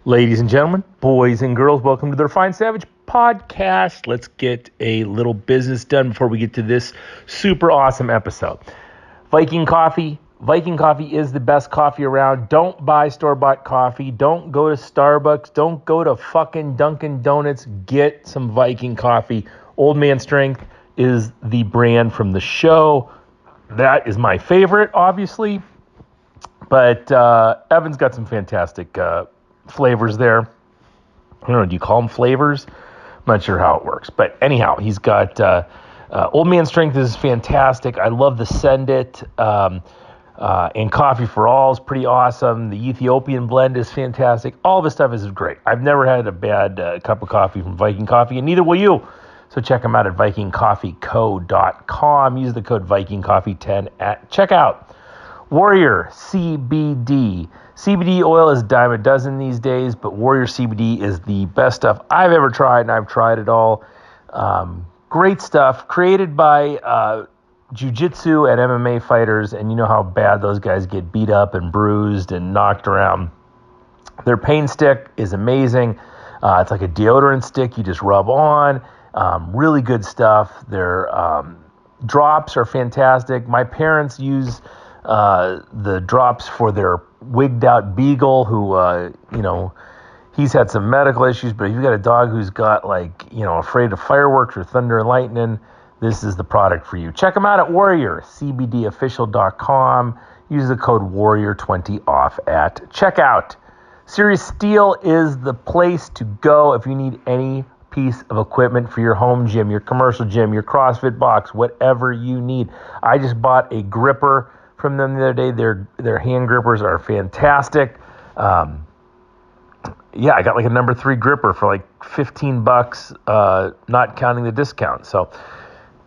Ladies and gentlemen, boys and girls, welcome to the Refined Savage podcast. Let's get a little business done before we get to this super awesome episode. Viking coffee. Viking coffee is the best coffee around. Don't buy store-bought coffee. Don't go to Starbucks. Don't go to fucking Dunkin' Donuts. Get some Viking coffee. Old Man Strength is the brand from the show. That is my favorite, obviously. But Evan's got some fantastic flavors there. I don't know, do you call them flavors? I'm not sure how it works. But anyhow, he's got Old Man Strength is fantastic. I love the Send It. And Coffee for All is pretty awesome. The Ethiopian blend is fantastic. All this stuff is great. I've never had a bad cup of coffee from Viking Coffee, and neither will you. So check them out at vikingcoffeeco.com. Use the code VikingCoffee10 at checkout. Warrior CBD. CBD oil is a dime a dozen these days, but Warrior CBD is the best stuff I've ever tried, and I've tried it all. Great stuff, created by jiu-jitsu and MMA fighters, and you know how bad those guys get beat up and bruised and knocked around. Their pain stick is amazing. It's like a deodorant stick you just rub on. Really good stuff. Their drops are fantastic. My parents use the drops for their wigged out beagle who, he's had some medical issues, but if you've got a dog who's got afraid of fireworks or thunder and lightning, this is the product for you. Check them out at warriorcbdofficial.com. Use the code warrior20 off at checkout. Serious Steel is the place to go if you need any piece of equipment for your home gym, your commercial gym, your CrossFit box, whatever you need. I just bought a gripper from them the other day. Their hand grippers are fantastic. I got like a number 3 gripper for like $15, not counting the discount. So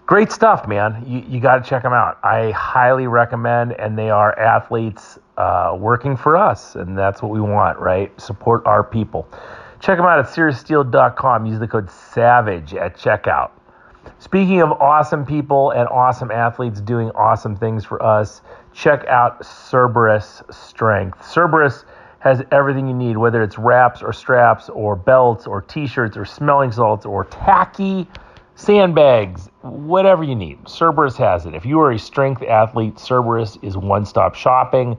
great stuff, man. You got to check them out. I highly recommend, and they are athletes working for us, and that's what we want, right? Support our people. Check them out at serioussteel.com. Use the code SAVAGE at checkout. Speaking of awesome people and awesome athletes doing awesome things for us, check out Cerberus Strength. Cerberus has everything you need, whether it's wraps or straps or belts or t-shirts or smelling salts or tacky sandbags, whatever you need. Cerberus has it. If you are a strength athlete, Cerberus is one-stop shopping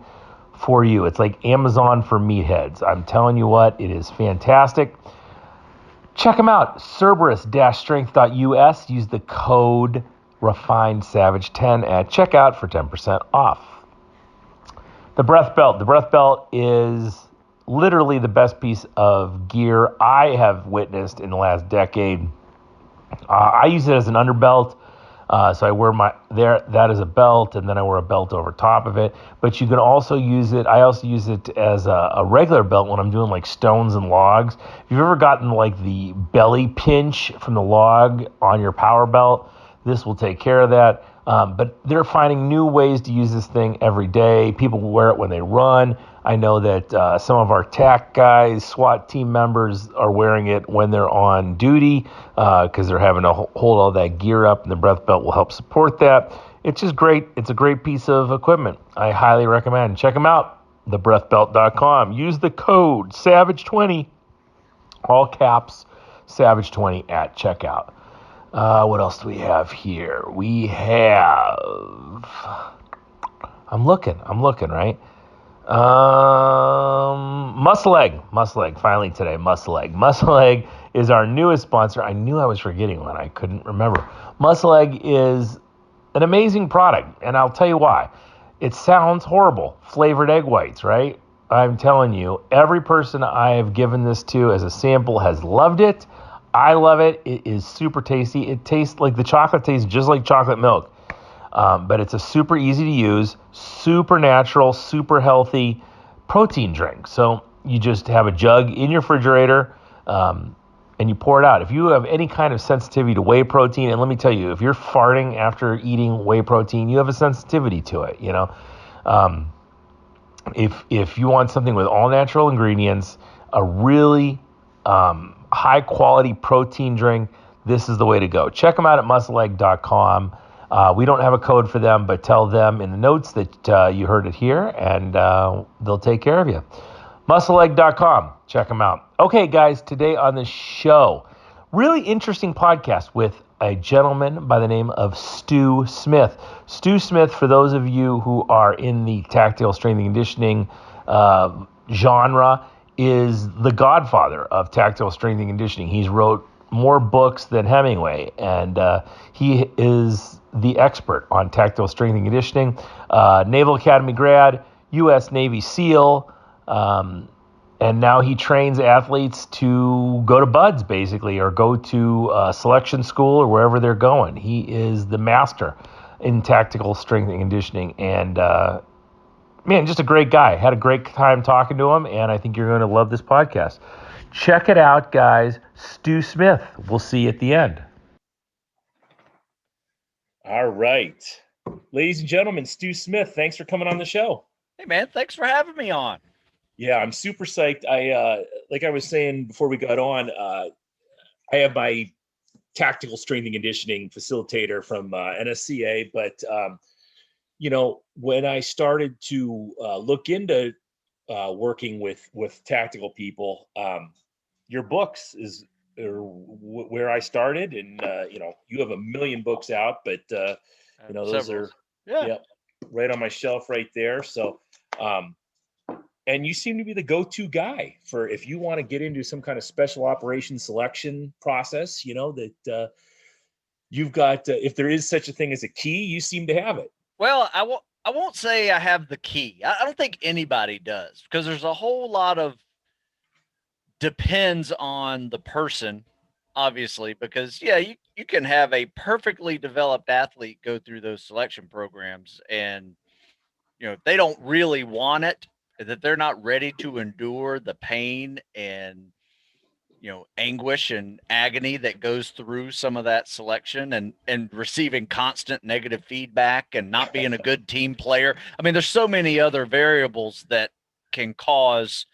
for you. It's like Amazon for meatheads. I'm telling you what, it is fantastic. Check them out, Cerberus-strength.us. Use the code RefinedSavage10 at checkout for 10% off. The Breath Belt. The Breath Belt is literally the best piece of gear I have witnessed in the last decade. I use it as an underbelt, so I wear that as a belt, and then I wear a belt over top of it. But you can also use it. I also use it as a regular belt when I'm doing like stones and logs. If you've ever gotten like the belly pinch from the log on your power belt, this will take care of that. But they're finding new ways to use this thing every day. People wear it when they run. I know that some of our TAC guys, SWAT team members, are wearing it when they're on duty because they're having to hold all that gear up, and the breath belt will help support that. It's just great. It's a great piece of equipment. I highly recommend. Check them out, thebreathbelt.com. Use the code SAVAGE20, all caps, SAVAGE20 at checkout. What else do we have here? We have... I'm looking, right? Muscle Egg, finally today, Muscle Egg. Muscle Egg is our newest sponsor. I knew I was forgetting one. I couldn't remember. Muscle Egg is an amazing product, and I'll tell you why. It sounds horrible. Flavored egg whites, right? I'm telling you, every person I have given this to as a sample has loved it. I love it. It is super tasty. It tastes like the chocolate tastes just like chocolate milk. But it's a super easy to use, super natural, super healthy protein drink. So you just have a jug in your refrigerator and you pour it out. If you have any kind of sensitivity to whey protein, and let me tell you, if you're farting after eating whey protein, you have a sensitivity to it. If you want something with all natural ingredients, a really high quality protein drink, this is the way to go. Check them out at muscleegg.com. We don't have a code for them, but tell them in the notes that you heard it here, and they'll take care of you. muscleleg.com. Check them out. Okay, guys, today on the show, really interesting podcast with a gentleman by the name of Stu Smith. Stu Smith, for those of you who are in the tactical strength and conditioning genre, is the godfather of tactical strength and conditioning. He's wrote more books than Hemingway, and he is the expert on tactical strength and conditioning. Naval Academy grad, U.S. Navy SEAL, and now he trains athletes to go to BUD/S, basically, or go to selection school or wherever they're going. He is the master in tactical strength and conditioning, and man, just a great guy. Had a great time talking to him, and I think you're going to love this podcast. Check it out, guys. Stu Smith. We'll see you at the end. All right. Ladies and gentlemen, Stu Smith, thanks for coming on the show. Hey, man, thanks for having me on. Yeah, I'm super psyched. Like I was saying before we got on, I have my tactical strength and conditioning facilitator from NSCA, but when I started to look into working with tactical people, your books is where I started, and you have a million books out, but those Several. are right on my shelf right there. So, and you seem to be the go-to guy for if you want to get into some kind of special operations selection process. That you've got. If there is such a thing as a key, you seem to have it. Well, I won't say I have the key. I don't think anybody does, because there's a whole lot of depends on the person, obviously, because you can have a perfectly developed athlete go through those selection programs, and if they don't really want it, that they're not ready to endure the pain and anguish and agony that goes through some of that selection, and receiving constant negative feedback and not being a good team player. I mean, there's so many other variables that can cause,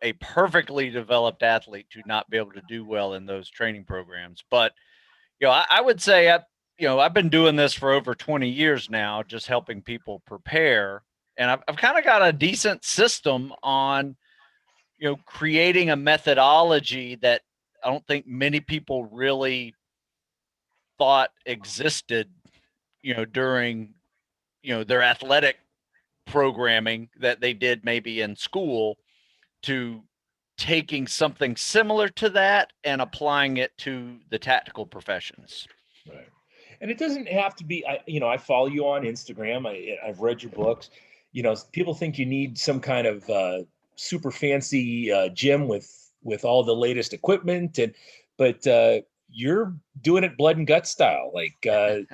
a perfectly developed athlete to not be able to do well in those training programs. But, I would say I've been doing this for over 20 years now, just helping people prepare. And I've kind of got a decent system on, creating a methodology that I don't think many people really thought existed, during, their athletic programming that they did maybe in school, to taking something similar to that and applying it to the tactical professions. Right. And it doesn't have to be, I follow you on Instagram. I've read your books. People think you need some kind of super fancy gym with all the latest equipment, but you're doing it blood and gut style, like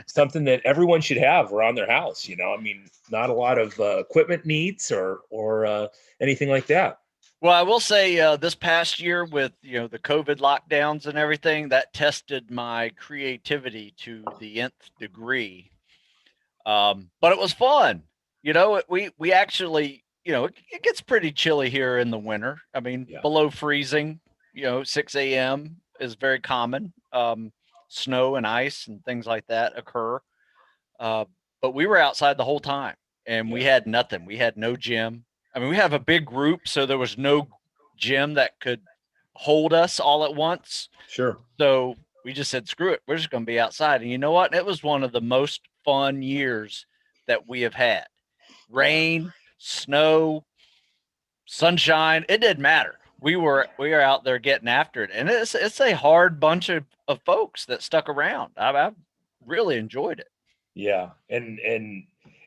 something that everyone should have around their house. I mean, not a lot of equipment needs or anything like that. Well, I will say this past year with the COVID lockdowns and everything, that tested my creativity to the nth degree. But it was fun. We actually, it gets pretty chilly here in the winter. I mean, below freezing. 6 a.m. is very common. Snow and ice and things like that occur. But we were outside the whole time, and we had nothing. We had no gym. I mean, we have a big group, so there was no gym that could hold us all at once. Sure. So we just said, screw it. We're just going to be outside. And you know what? It was one of the most fun years that we have had. Rain, snow, sunshine, it didn't matter. We were out there getting after it. And it's a hard bunch of folks that stuck around. I've really enjoyed it. Yeah. And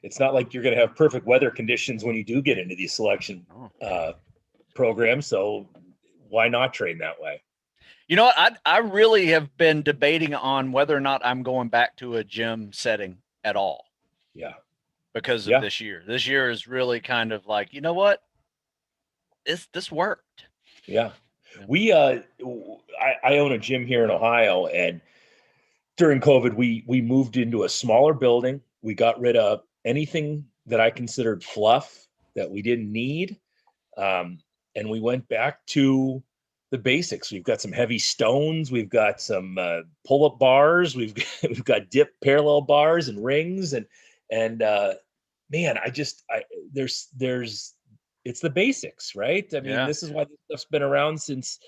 it's not like you're going to have perfect weather conditions when you do get into these selection programs. So why not train that way? You know what? I really have been debating on whether or not I'm going back to a gym setting at all. Yeah. Because of this year. This year is really kind of like, you know what? This worked. Yeah. I own a gym here in Ohio, and during COVID, we moved into a smaller building. We got rid of anything that I considered fluff that we didn't need. And we went back to the basics. We've got some heavy stones. We've got some pull-up bars. We've got dip parallel bars and rings. And man, there's it's the basics, right? I mean, Yeah. this is why this stuff's been around since,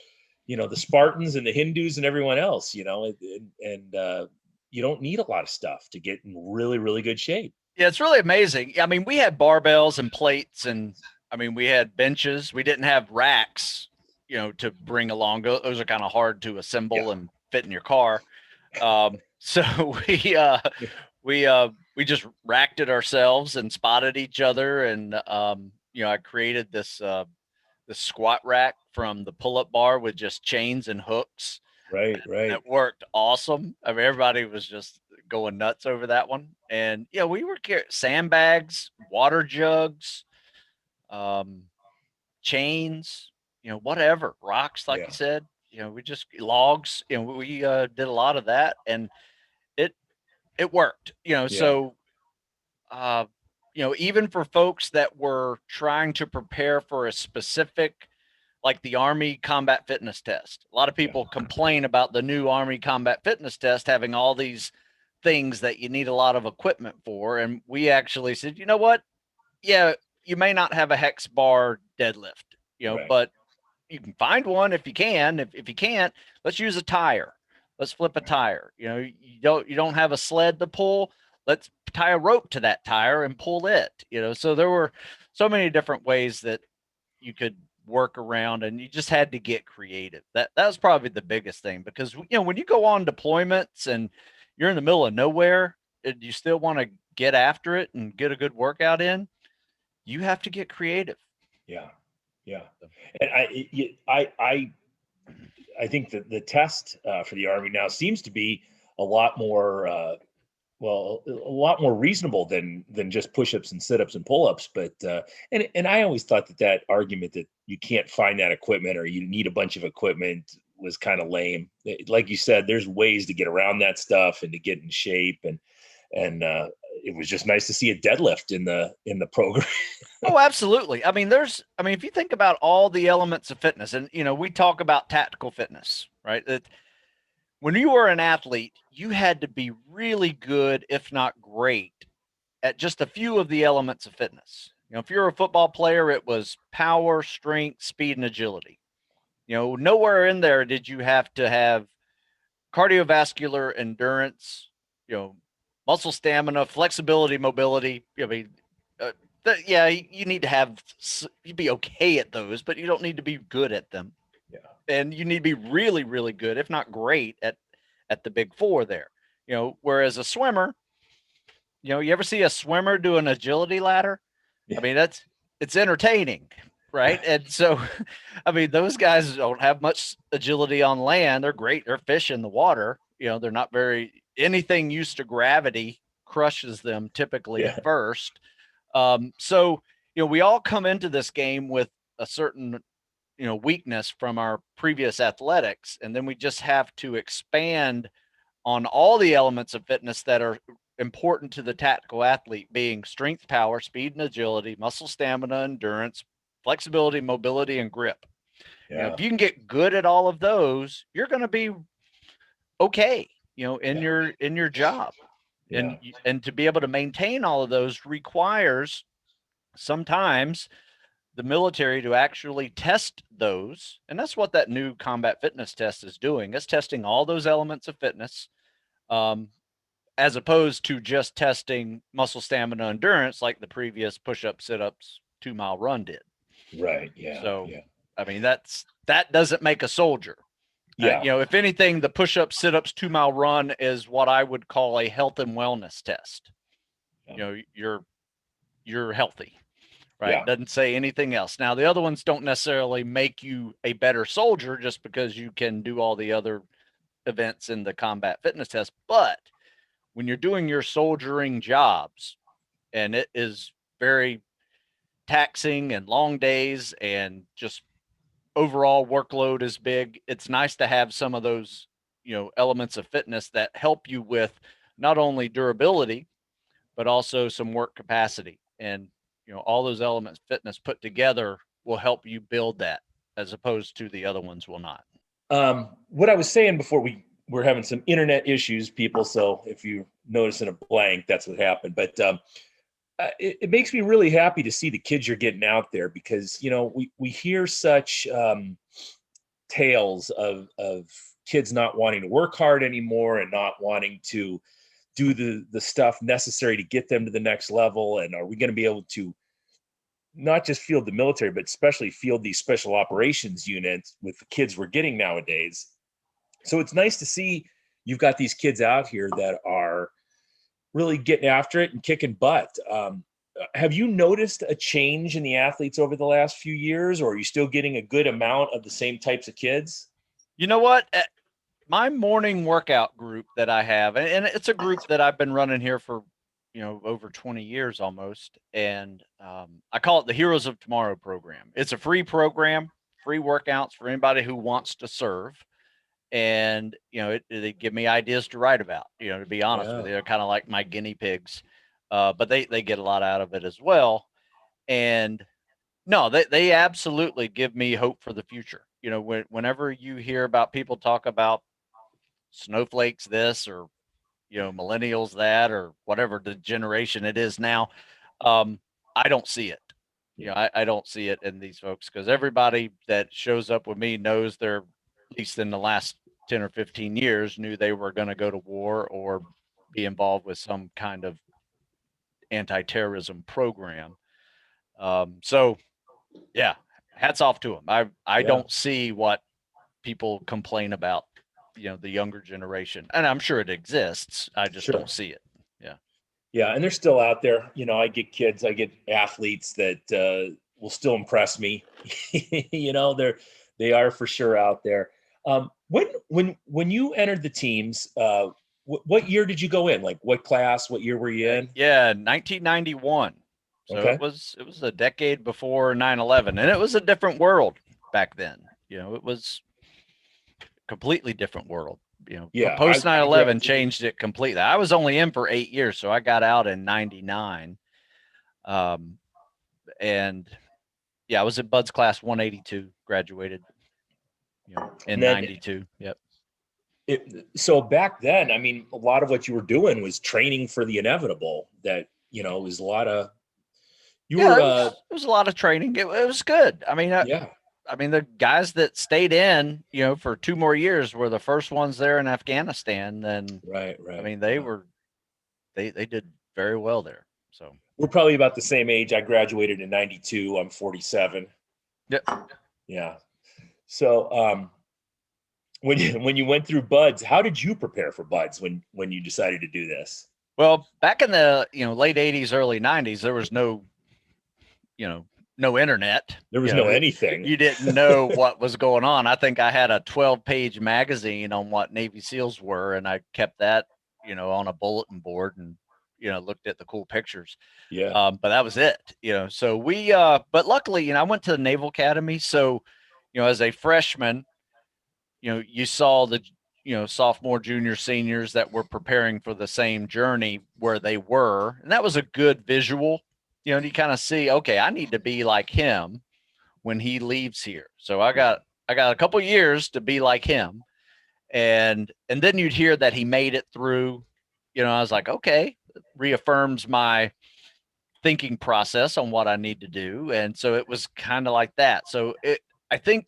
the Spartans and the Hindus and everyone else, and you don't need a lot of stuff to get in really, really good shape. Yeah, it's really amazing. I mean, we had barbells and plates, and I mean, we had benches. We didn't have racks, to bring along. Those are kind of hard to assemble Yeah. and fit in your car. So we just racked it ourselves and spotted each other, and I created this squat rack from the pull-up bar with just chains and hooks. Right, And right. it worked awesome. I mean, everybody was just going nuts over that one. And we were sandbags, water jugs, um, chains, whatever, rocks, like you Yeah, said. We just logs. We did a lot of that, and it it worked. yeah, So uh, even for folks that were trying to prepare for a specific, like the Army combat fitness test. A lot of yeah, people complain about the new Army combat fitness test having all these things that you need a lot of equipment for. And we actually said, you know what? Yeah, you may not have a hex bar deadlift, right. but you can find one if you can. If you can't, let's use a tire. Let's flip a tire. You don't have a sled to pull. Let's tie a rope to that tire and pull it. So there were so many different ways that you could work around, and you just had to get creative. That was probably the biggest thing, because when you go on deployments and you're in the middle of nowhere and you still want to get after it and get a good workout in, you have to get creative. Yeah, yeah. And I think that the test for the Army now seems to be a lot more a lot more reasonable than just push-ups and sit-ups and pull-ups. But and I always thought that argument that you can't find that equipment or you need a bunch of equipment was kind of lame. Like you said, there's ways to get around that stuff and to get in shape, and it was just nice to see a deadlift in the program. Oh, absolutely. I mean, if you think about all the elements of fitness, and we talk about tactical fitness, right? That when you were an athlete, you had to be really good, if not great, at just a few of the elements of fitness. If you're a football player, it was power, strength, speed, and agility. Nowhere in there did you have to have cardiovascular endurance, muscle stamina, flexibility, mobility. I mean, uh, yeah, you need to have, you'd be okay at those, but you don't need to be good at them. Yeah, And you need to be really, really good, if not great, at the big four there. Whereas a swimmer, you ever see a swimmer do an agility ladder? I yeah, mean, it's entertaining, right? And so, I mean, those guys don't have much agility on land. They're great. They're fish in the water. They're not very, anything used to gravity crushes them typically yeah, at first. So, we all come into this game with a certain, weakness from our previous athletics. And then we just have to expand on all the elements of fitness that are important to the tactical athlete, being strength, power, speed, and agility, muscle stamina, endurance, flexibility, mobility, and grip. yeah, If you can get good at all of those, you're going to be okay, in yeah, your job. yeah, And to be able to maintain all of those requires sometimes the military to actually test those. And that's what that new combat fitness test is doing. It's testing all those elements of fitness. Um, as opposed to just testing muscle stamina endurance like the previous push-up, sit-ups, 2 mile run did. right, yeah, So, yeah, I mean, that doesn't make a soldier. yeah, If anything, the push-up, sit-ups, 2 mile run is what I would call a health and wellness test. yeah, You're healthy, right? yeah. Doesn't say anything else. Now, the other ones don't necessarily make you a better soldier just because you can do all the other events in the combat fitness test, but when you're doing your soldiering jobs, and it is very taxing and long days and just overall workload is big, it's nice to have some of those, elements of fitness that help you with not only durability, but also some work capacity. And, all those elements of fitness put together will help you build that, as opposed to the other ones will not. What I was saying before, we're having some internet issues, people. So if you notice in a blank, that's what happened. But it makes me really happy to see the kids you're getting out there, because we hear such tales of kids not wanting to work hard anymore and not wanting to do the stuff necessary to get them to the next level. And are we going to be able to not just field the military, but especially field these special operations units with the kids we're getting nowadays? So it's nice to see you've got these kids out here that are really getting after it and kicking butt. Have you noticed a change in the athletes over the last few years, or are you still getting a good amount of the same types of kids? You know what? My morning workout group that I have, and it's a group that I've been running here for, over 20 years almost. And I call it the Heroes of Tomorrow program. It's a free program, free workouts for anybody who wants to serve. And, they give me ideas to write about, to be honest with you. They're kind of like my guinea pigs, but they get a lot out of it as well. And no, they absolutely give me hope for the future. Whenever you hear about people talk about snowflakes this, or millennials that, or whatever the generation it is now, I don't see it. I don't see it in these folks, because everybody that shows up with me knows they're, at least in the last 10 or 15 years, knew they were going to go to war or be involved with some kind of anti-terrorism program. So yeah, hats off to them. I don't see what people complain about, the younger generation, and I'm sure it exists. I just don't see it. Yeah. Yeah. And they're still out there. I get kids, I get athletes that will still impress me. They are for sure out there. When you entered the teams, what year did you go in? Like what class, what year were you in? Yeah, 1991. So Okay. it was a decade before 9/11, and it was a different world back then. It was a completely different world. Yeah. Post 9/11 changed it completely. I was only in for 8 years, so I got out in 99. And yeah, I was at Bud's class 182, graduated, in 92. Yep. So back then, I mean, a lot of what you were doing was training for the inevitable. That it was a lot of It was a lot of training. It was good. I mean, I mean, the guys that stayed in, for 2 more years were the first ones there in Afghanistan. Then, right. I mean, they did very well there. So we're probably about the same age. I graduated in 92. I'm 47. Yep. Yeah. So, when you went through Buds, how did you prepare for Buds when you decided to do this? Well, back in the late 80s, early 90s, there was no internet. There was no anything. You didn't know what was going on. I think I had a 12-page magazine on what Navy SEALs were, and I kept that on a bulletin board, and looked at the cool pictures. Yeah. But that was it. So we but luckily, I went to the Naval Academy, so as a freshman, you saw the sophomore, junior, seniors that were preparing for the same journey where they were, and that was a good visual. You kind of see, okay, I need to be like him when he leaves here. So I got a couple years to be like him, and then you'd hear that he made it through. I was like, okay, reaffirms my thinking process on what I need to do, and so it was kind of like that. So I think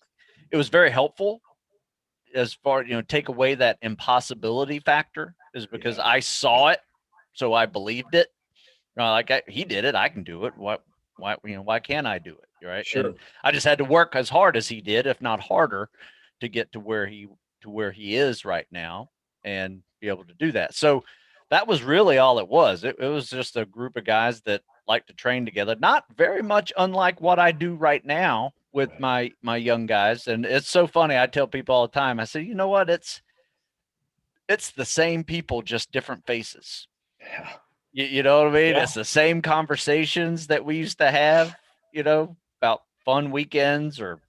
it was very helpful, as far take away that impossibility factor, is because I saw it, so I believed it. He did it, I can do it. Why can't I do it? Right. Sure. And I just had to work as hard as he did, if not harder, to get to where he is right now, and be able to do that. So that was really all it was. It was just a group of guys that like to train together, not very much unlike what I do right now with my young guys. And it's so funny. I tell people all the time, I say, you know what? It's the same people, just different faces. Yeah. You know what I mean? Yeah. It's the same conversations that we used to have, about fun weekends, or,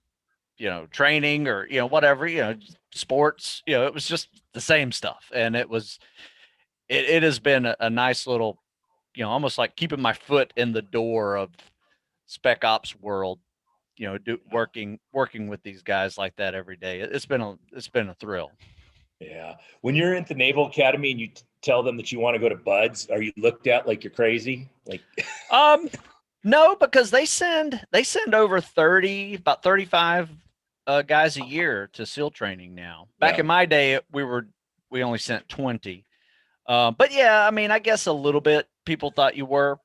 training, or, whatever, sports, it was just the same stuff. And it has been a nice little, almost like keeping my foot in the door of spec ops world, working with these guys like that every day. It's been a thrill. Yeah. When you're at the Naval Academy and you tell them that you want to go to Buds? Are you looked at like you're crazy? Like, no, because they send over 30, about 35 guys a year to SEAL training now. Back in my day, we only sent 20. But yeah, I mean, I guess a little bit. People thought you were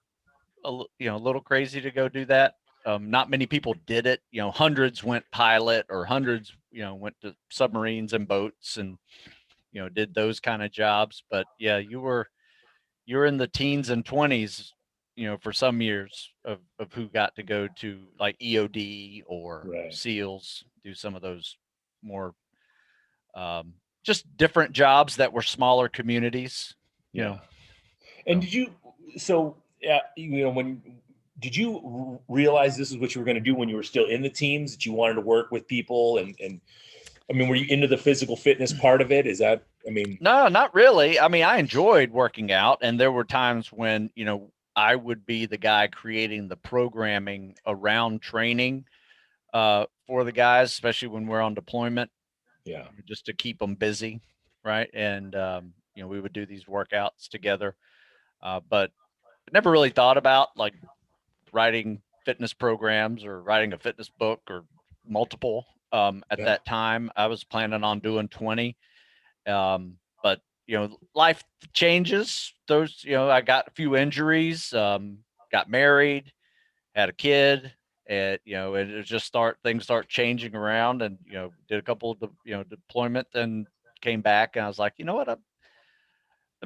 a little crazy to go do that. Not many people did it. Hundreds went pilot, or hundreds, went to submarines and boats and, did those kind of jobs. But yeah, you're in the teens and 20s, for some years of who got to go to like EOD or SEALs, do some of those more just different jobs that were smaller communities, you know. And did you, when did you realize this is what you were going to do when you were still in the teams, that you wanted to work with people? And I mean, were you into the physical fitness part of it? Is that, I mean, no, not really. I mean, I enjoyed working out, and there were times when, I would be the guy creating the programming around training for the guys, especially when we're on deployment. Yeah. Just to keep them busy. Right. And, we would do these workouts together. But never really thought about like writing fitness programs or writing a fitness book or multiple. At that time, I was planning on doing 20. But life changes. Those, I got a few injuries, got married, had a kid, and it just things start changing around, and did a couple of deployment, and came back, and I was like, you know what, let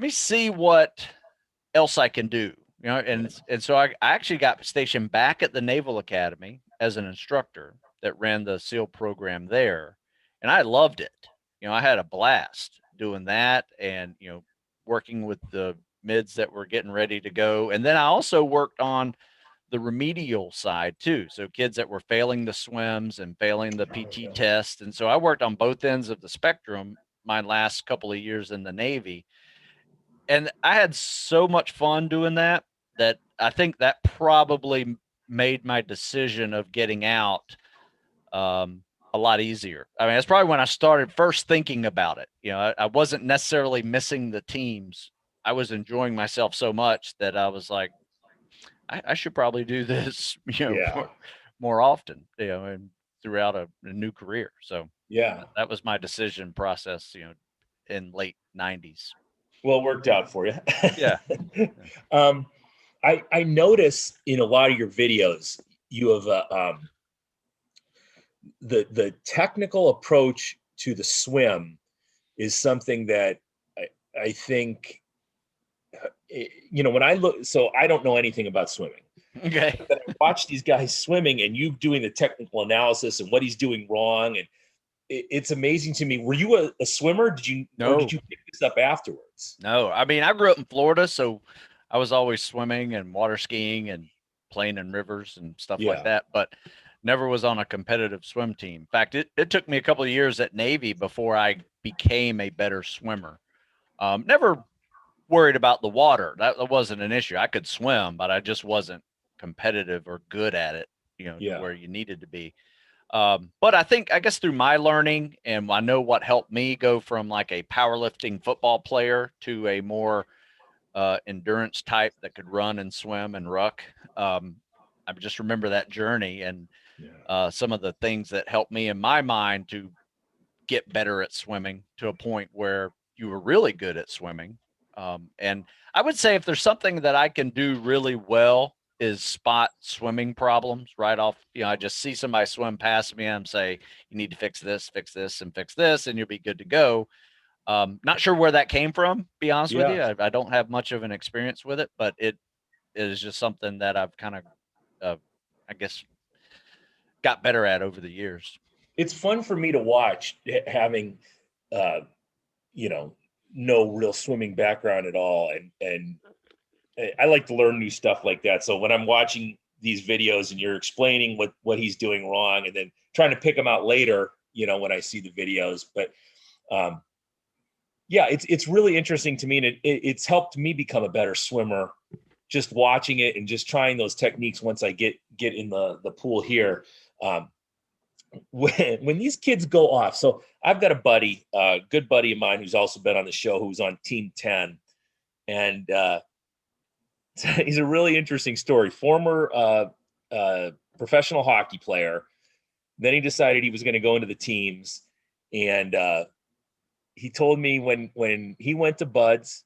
me see what else I can do. And so I actually got stationed back at the Naval Academy as an instructor that ran the SEAL program there, and I loved it. I had a blast doing that, and working with the mids that were getting ready to go. And then I also worked on the remedial side too. So kids that were failing the swims and failing the PT test. And so I worked on both ends of the spectrum my last couple of years in the Navy. And I had so much fun doing that, that I think that probably made my decision of getting out a lot easier. I mean, that's probably when I started first thinking about it. I wasn't necessarily missing the teams. I was enjoying myself so much that I was like, I should probably do this, more often, and throughout a new career. So that was my decision process, in late 90s. Well, it worked out for you. Yeah. I notice in a lot of your videos, you have the technical approach to the swim is something that I think, when I look, so I don't know anything about swimming. Okay. But I watch these guys swimming, and you doing the technical analysis and what he's doing wrong, and it's amazing to me. Were you a swimmer? Or did you pick this up afterwards? No, I mean, I grew up in Florida, so I was always swimming and water skiing and playing in rivers and stuff like that, but never was on a competitive swim team. In fact, it took me a couple of years at Navy before I became a better swimmer. Never worried about the water. That wasn't an issue. I could swim, but I just wasn't competitive or good at it, to where you needed to be. But I guess through my learning, and I know what helped me go from like a powerlifting football player to a more endurance type that could run and swim and ruck. I just remember that journey, and some of the things that helped me in my mind to get better at swimming to a point where you were really good at swimming. And I would say if there's something that I can do really well is spot swimming problems right off. I just see somebody swim past me and I'm say, you need to fix this, and fix this, and you'll be good to go. Not sure where that came from, be honest with you. I don't have much of an experience with it, but it is just something that I've kind of, I guess, got better at over the years. It's fun for me to watch, having, no real swimming background at all. And I like to learn new stuff like that. So when I'm watching these videos and you're explaining what he's doing wrong, and then trying to pick them out later, when I see the videos, but it's really interesting to me. And it's helped me become a better swimmer, just watching it and just trying those techniques once I get in the pool here. When these kids go off, so I've got a buddy, good buddy of mine who's also been on the show, who's on Team 10. And he's a really interesting story. Former professional hockey player. Then he decided he was going to go into the teams, and he told me when he went to Buds,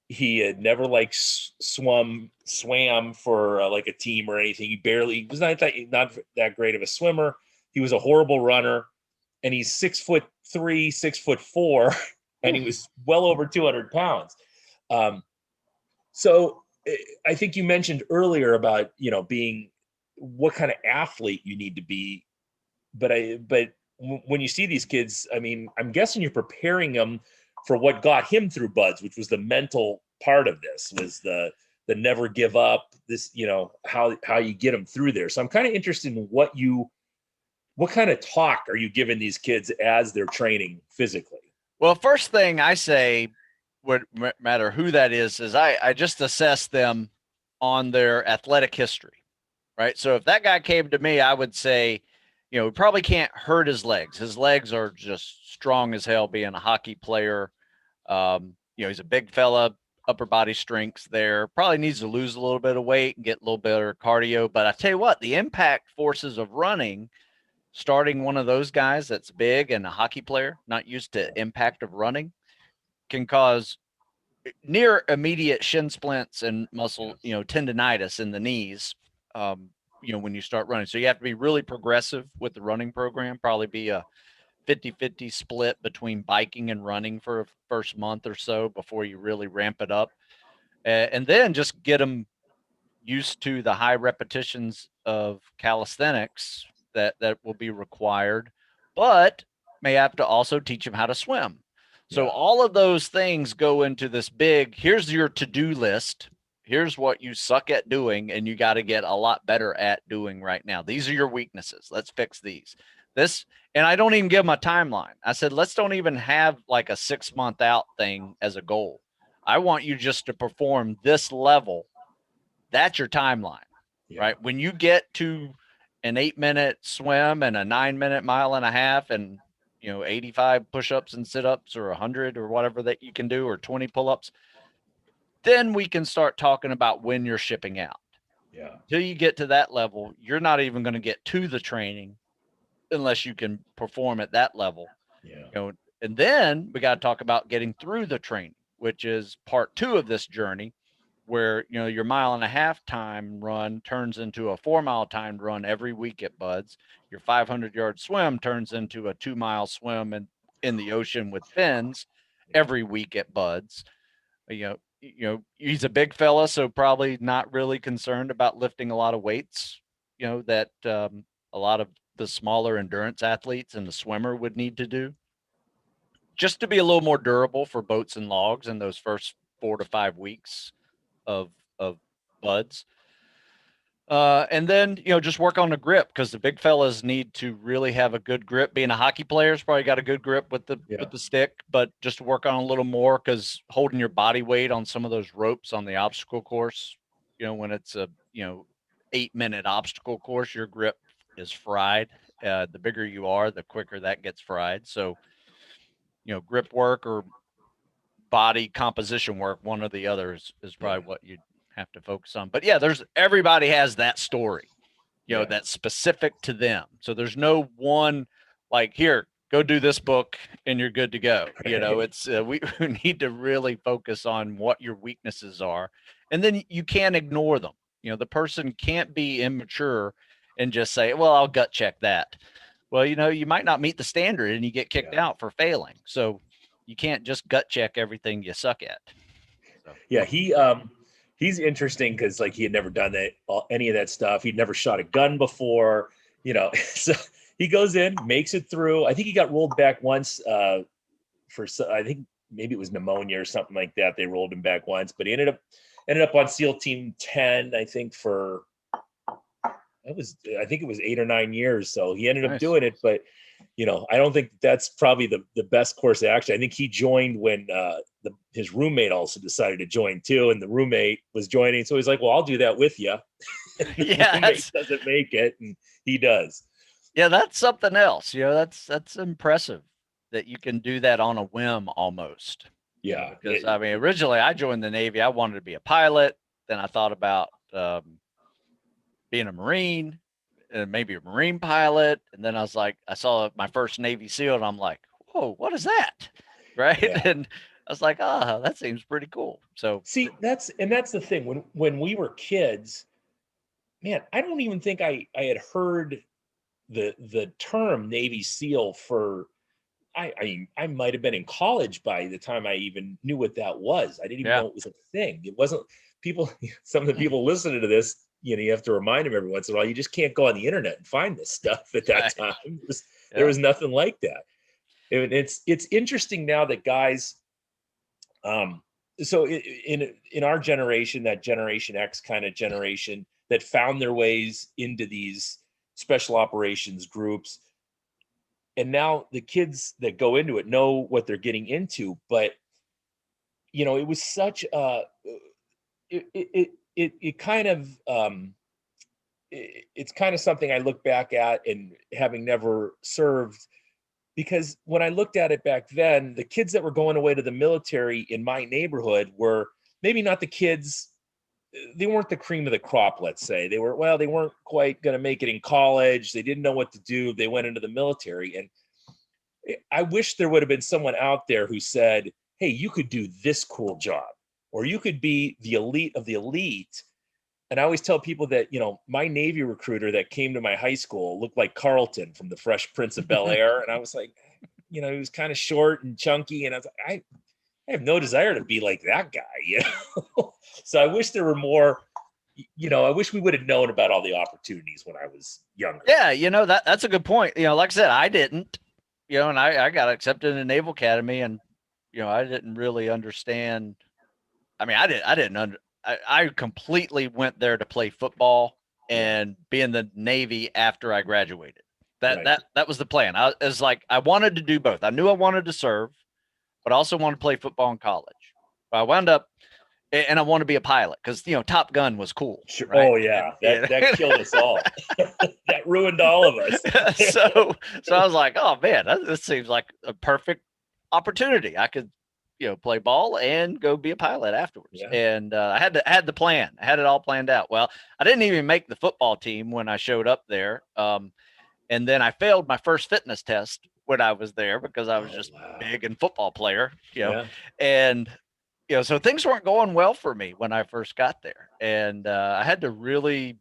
he had never like swam for like a team or anything. He was not that great of a swimmer. He was a horrible runner, and he's 6'3", 6'4", and he was well over 200 pounds. So I think you mentioned earlier about, being what kind of athlete you need to be. But when you see these kids, I mean, I'm guessing you're preparing them for what got him through Buds, which was the mental part of this, was the never give up, this, how you get them through there. So I'm kind of interested in what kind of talk are you giving these kids as they're training physically? Well, first thing I say, would matter who that is I just assess them on their athletic history, right? So if that guy came to me, I would say, he probably can't hurt his legs. His legs are just strong as hell, being a hockey player. He's a big fella, upper body strength there. Probably needs to lose a little bit of weight and get a little better cardio. But I tell you what, the impact forces of running, starting one of those guys that's big and a hockey player, not used to impact of running, can cause near immediate shin splints and muscle, tendonitis in the knees, when you start running. So you have to be really progressive with the running program, probably be a 50-50 split between biking and running for a first month or so before you really ramp it up. And then just get them used to the high repetitions of calisthenics that will be required, but may have to also teach them how to swim. So all of those things go into this big, here's your to-do list. Here's what you suck at doing and you got to get a lot better at doing right now. These are your weaknesses. Let's fix these. And I don't even give them a timeline. I said, let's don't even have like a 6-month out thing as a goal. I want you just to perform this level. That's your timeline, right? When you get to an 8-minute swim and a 9-minute mile and a half and 85 push-ups and sit-ups or 100 or whatever that you can do, or 20 pull-ups, then we can start talking about when you're shipping out. Till you get to that level, you're not even going to get to the training unless you can perform at that level. And then we got to talk about getting through the training, which is part 2 of this journey, where your 1.5-mile time run turns into a 4-mile timed run every week at Buds. Your 500-yard swim turns into a 2-mile swim in the ocean with fins every week at Buds. He's a big fella, so probably not really concerned about lifting a lot of weights, that a lot of the smaller endurance athletes and the swimmer would need to do, just to be a little more durable for boats and logs in those first 4 to 5 weeks of Buds. And then, just work on the grip, because the big fellas need to really have a good grip. Being a hockey player's probably got a good grip with the stick, but just work on a little more, because holding your body weight on some of those ropes on the obstacle course, when it's a 8-minute obstacle course, your grip is fried. The bigger you are, the quicker that gets fried. So, grip work or body composition work, one or the other is probably what you'd have to focus on. But yeah, everybody has that story, that's specific to them. So there's no one like, here, go do this book and you're good to go. It's we need to really focus on what your weaknesses are, and then you can't ignore them. The person can't be immature and just say, well, I'll gut check that. Well, you might not meet the standard and you get kicked out for failing. So you can't just gut check everything you suck at. So. Yeah, he's interesting because like he had never done any of that stuff. He'd never shot a gun before, So he goes in, makes it through. I think he got rolled back once for, I think maybe it was pneumonia or something like that. They rolled him back once, but he ended up on SEAL Team 10, I think I think it was 8 or 9 years. So he ended up doing it, but I don't think that's probably the best course of action. I think he joined when his roommate also decided to join too, and the roommate was joining. So he's like, well, I'll do that with you. Yeah, roommate doesn't make it, and he does. Yeah, that's something else. That's impressive that you can do that on a whim almost. Yeah. Because I mean, originally I joined the Navy. I wanted to be a pilot. Then I thought about being a Marine and maybe a Marine pilot. And then I was like, I saw my first Navy SEAL, and I'm like, whoa, what is that? Right. Yeah. And I was like, oh, that seems pretty cool. So See, that's the thing. When we were kids, man, I don't even think I had heard the term Navy SEAL for I might have been in college by the time I even knew what that was. I didn't even yeah, know it was a thing. It wasn't people. Some of the people listening to this, you have to remind them every once in a while. You just can't go on the internet and find this stuff at that right. time. There Yeah. was nothing like that. And it's interesting now that guys, so in our generation, that Generation X kind of generation that found their ways into these special operations groups, and now the kids that go into it know what they're getting into. But it was such a it kind of it's kind of something I look back at, and having never served, because when I looked at it back then, the kids that were going away to the military in my neighborhood were maybe not the kids. They weren't the cream of the crop, let's say. They weren't quite going to make it in college. They didn't know what to do. They went into the military. And I wish there would have been someone out there who said, hey, you could do this cool job, or you could be the elite of the elite. And I always tell people that, my Navy recruiter that came to my high school looked like Carlton from the Fresh Prince of Bel-Air. And I was like, he was kind of short and chunky. And I was like, I have no desire to be like that guy, So I wish there were more, I wish we would have known about all the opportunities when I was younger. Yeah, that's a good point. Like I said, I didn't, and I got accepted in the Naval Academy, and I didn't really understand. I mean, I completely went there to play football and be in the Navy after I graduated. That was the plan. I was like, I wanted to do both. I knew I wanted to serve, but I also wanted to play football in college. But I wound up, and I want to be a pilot because Top Gun was cool. Sure. Right? Oh yeah, that killed us all. That ruined all of us. so I was like, oh man, this seems like a perfect opportunity. I could play ball and go be a pilot afterwards. Yeah. And I had the plan. I had it all planned out. Well, I didn't even make the football team when I showed up there. And then I failed my first fitness test when I was there because I was just big and football player, and so things weren't going well for me when I first got there. And I had to really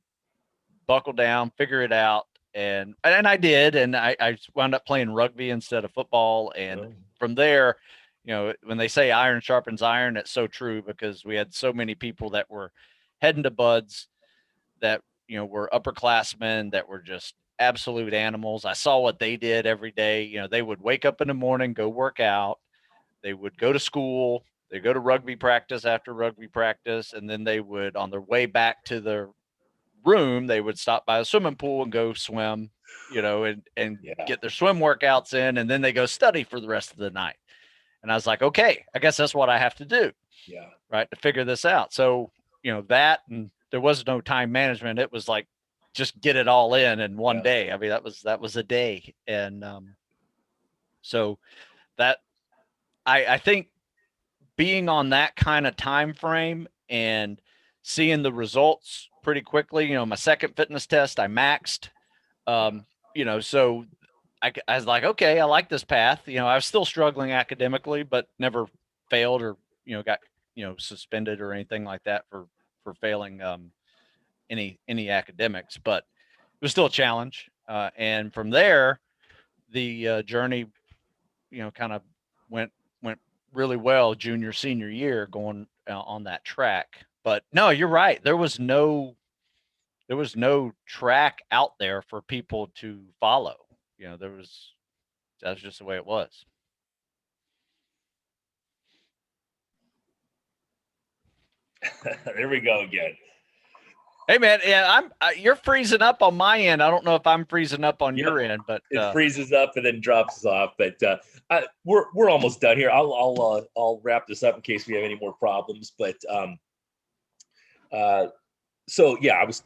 buckle down, figure it out. And I did. And I wound up playing rugby instead of football. And from there, when they say iron sharpens iron, it's so true, because we had so many people that were heading to buds that, were upperclassmen that were just absolute animals. I saw what they did every day. They would wake up in the morning, go work out. They would go to school. They go to rugby practice after rugby practice. And then they would, on their way back to their room, they would stop by a swimming pool and go swim, and get their swim workouts in. And then they go study for the rest of the night. And I was like, okay, I guess that's what I have to do. Yeah. Right. To figure this out. So, that, and there was no time management. It was like, just get it all in one day. I mean, that was a day. And so that I think being on that kind of time frame and seeing the results pretty quickly, my second fitness test, I maxed, so I was like, okay, I like this path. I was still struggling academically, but never failed or, got, suspended or anything like that for failing any academics, but it was still a challenge. And from there, the journey, kind of went really well junior, senior year, going on that track. But no, you're right. There was no track out there for people to follow. That's just the way it was. There we go again. Hey man, yeah, you're freezing up on my end. I don't know if I'm freezing up on your end, but it freezes up and then drops off. But we're almost done here. I'll wrap this up in case we have any more problems. But so yeah, I was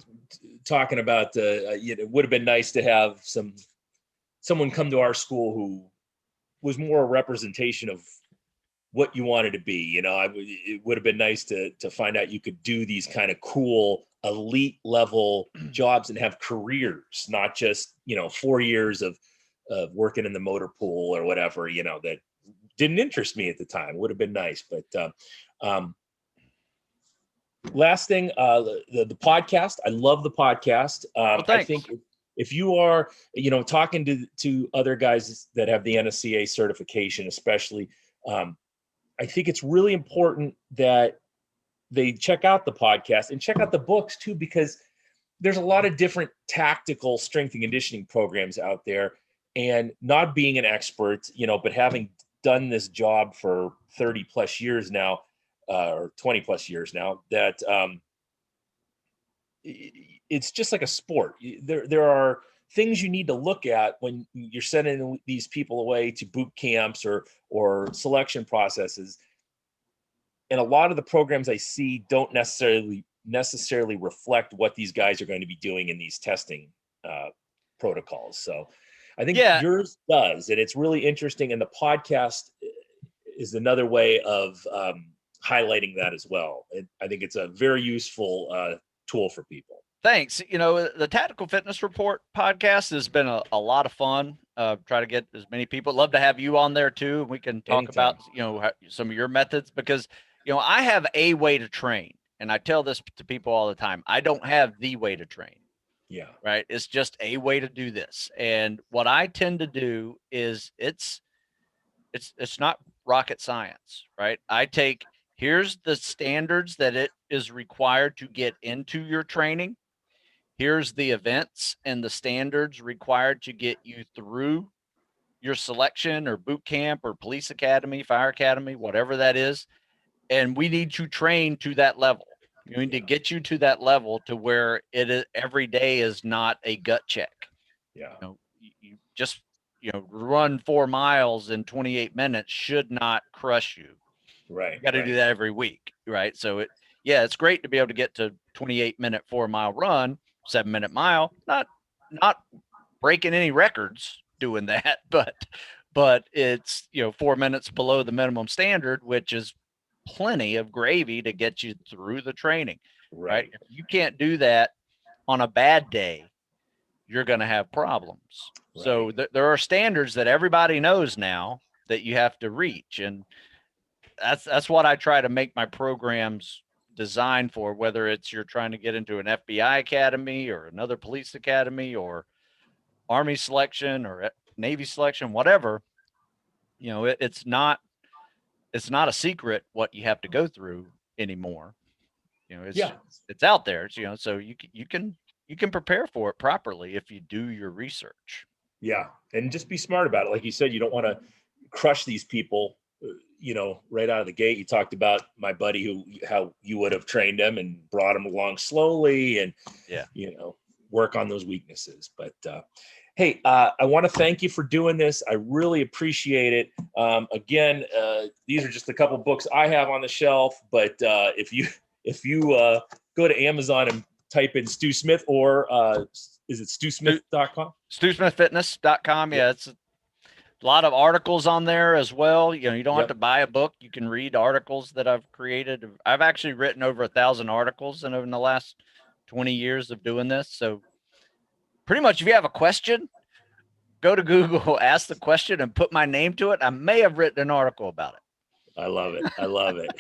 talking about it would have been nice to have someone come to our school who was more a representation of what you wanted to be. You know, it would have been nice to find out you could do these kind of cool elite level jobs and have careers, not just, 4 years of working in the motor pool or whatever, that didn't interest me at the time. Would have been nice. But last thing, the podcast, I love the podcast. Well, I thanks. think if you are, talking to other guys that have the NSCA certification, especially, I think it's really important that they check out the podcast and check out the books too, because there's a lot of different tactical strength and conditioning programs out there. And not being an expert, but having done this job for 30 plus years now, or 20 plus years now, that it's just like a sport. There are things you need to look at when you're sending these people away to boot camps or selection processes. And a lot of the programs I see don't necessarily reflect what these guys are going to be doing in these testing protocols. So I think yours does, and it's really interesting. And the podcast is another way of highlighting that as well. I think it's a very useful tool for people. Thanks. The Tactical Fitness Report podcast has been a lot of fun. Try to get as many people. Love to have you on there too. We can talk about, some of your methods, because, I have a way to train, and I tell this to people all the time. I don't have the way to train. Yeah. Right. It's just a way to do this. And what I tend to do is it's not rocket science, right? Here's the standards that it is required to get into your training. Here's the events and the standards required to get you through your selection or boot camp or police academy, fire academy, whatever that is. And we need to train to that level. You need to get you to that level to where every day is not a gut check. Yeah. You just, run 4 miles in 28 minutes should not crush you. Right. You got to do that every week. Right. So it's great to be able to get to 28-minute 4-mile run, 7-minute mile, not breaking any records doing that, but it's, 4 minutes below the minimum standard, which is plenty of gravy to get you through the training. Right. If you can't do that on a bad day, you're going to have problems. Right. So there are standards that everybody knows now that you have to reach. And that's what I try to make my programs designed for, whether it's you're trying to get into an FBI academy or another police academy or Army selection or Navy selection, whatever. It's not a secret what you have to go through anymore. It's out there. So you can prepare for it properly if you do your research. Yeah. And just be smart about it. Like you said, you don't want to crush these people, right out of the gate. You talked about my buddy how you would have trained him and brought him along slowly and, work on those weaknesses. But, hey, I want to thank you for doing this. I really appreciate it. Again, these are just a couple books I have on the shelf, but if you go to Amazon and type in Stu Smith, or is it StuSmith.com? StuSmithFitness.com. Yeah, it's a lot of articles on there as well. You don't have to buy a book. You can read articles that I've created. I've actually written over 1,000 articles in the last 20 years of doing this. So pretty much if you have a question, go to Google, ask the question, and put my name to it. I may have written an article about it. I love it. I love it.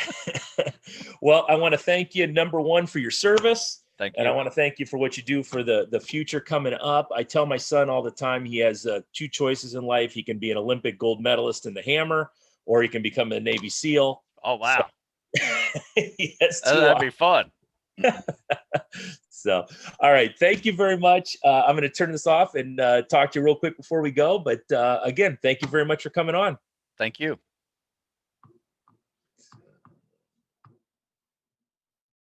Well, I want to thank you, number one, for your service. Thank you. And I want to thank you for what you do for the future coming up. I tell my son all the time, he has 2 choices in life. He can be an Olympic gold medalist in the hammer, or he can become a Navy SEAL. Oh, wow. Yes, that'd be fun. So, all right. Thank you very much. I'm going to turn this off and talk to you real quick before we go. But again, thank you very much for coming on. Thank you.